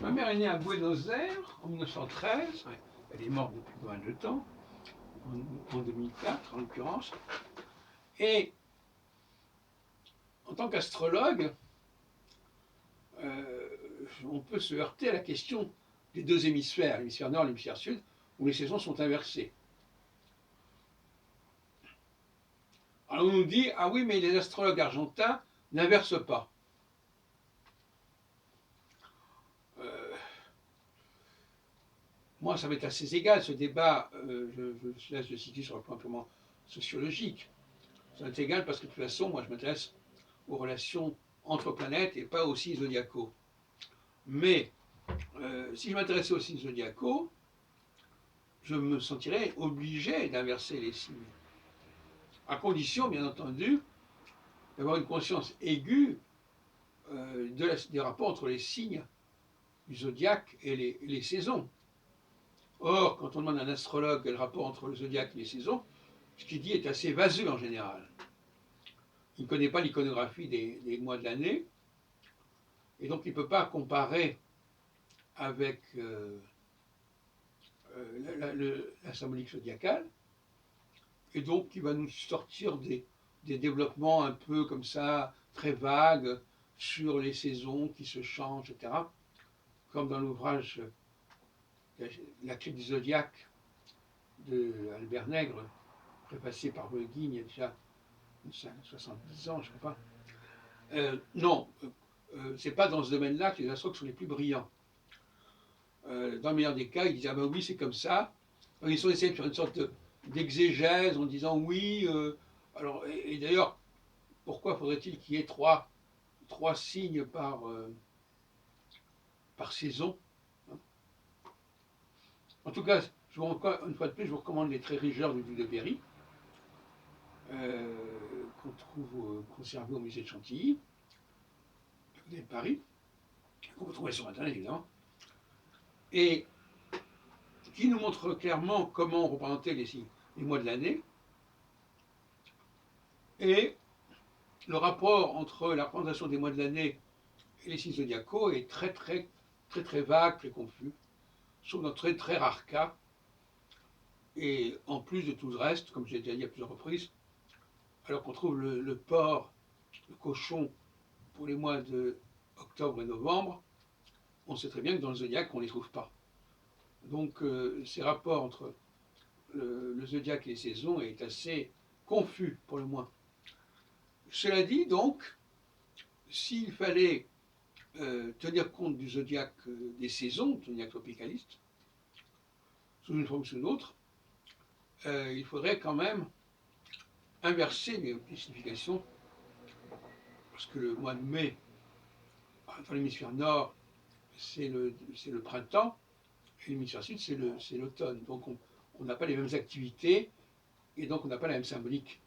Ma mère est née à Buenos Aires en 1913. Elle est morte depuis pas mal de temps, en 2004 en l'occurrence. Et en tant qu'astrologue, on peut se heurter à la question des deux hémisphères, l'hémisphère nord et l'hémisphère sud, où les saisons sont inversées. Alors on nous dit, ah oui, mais les astrologues argentins n'inversent pas. Moi, ça m'est assez égal, ce débat, je laisse le situer sur un point purement sociologique. Ça m'est égal parce que de toute façon, moi, je m'intéresse aux relations entre planètes et pas aux signes zodiacaux. Mais si je m'intéressais aux signes zodiacaux, je me sentirais obligé d'inverser les signes. À condition, bien entendu, d'avoir une conscience aiguë des rapports entre les signes du zodiaque et les saisons. Or, quand on demande à un astrologue le rapport entre le zodiaque et les saisons, ce qu'il dit est assez vaseux en général. Il ne connaît pas l'iconographie des mois de l'année, et donc il ne peut pas comparer avec la symbolique zodiacale, et donc il va nous sortir des développements un peu comme ça, très vagues, sur les saisons qui se changent, etc. Comme dans l'ouvrage La clé du zodiaque de Albert Nègre, préfacé par Vulguin il y a déjà 70 ans, je ne sais pas. Non, c'est pas dans ce domaine-là que les astrologues sont les plus brillants. Dans le meilleur des cas, ils disent ah ben oui, c'est comme ça. Donc, ils sont essayés de faire une sorte d'exégèse en disant oui. Alors, et d'ailleurs, pourquoi faudrait-il qu'il y ait trois signes par saison, hein? En tout cas, une fois de plus, je vous recommande les Traits Rigeurs du duc de Berry, qu'on trouve conservé au musée de Chantilly, à côté de Paris, qu'on peut trouver sur Internet évidemment, et qui nous montre clairement comment représenter les mois de l'année, et le rapport entre la représentation des mois de l'année et les signes zodiacaux est très vague, très confus, sauf dans très très rares cas. Et en plus de tout le reste, comme j'ai déjà dit à plusieurs reprises, alors qu'on trouve le porc, le cochon pour les mois de octobre et novembre, on sait très bien que dans le zodiaque, on ne les trouve pas. Donc ces rapports entre le zodiaque et les saisons est assez confus pour le moins. Cela dit, donc, s'il fallait tenir compte du zodiaque des saisons, du zodiaque tropicaliste, sous une forme ou sous une autre, il faudrait quand même inverser les significations, parce que le mois de mai, dans l'hémisphère nord, c'est le printemps, et l'hémisphère sud, c'est l'automne. Donc on n'a pas les mêmes activités, et donc on n'a pas la même symbolique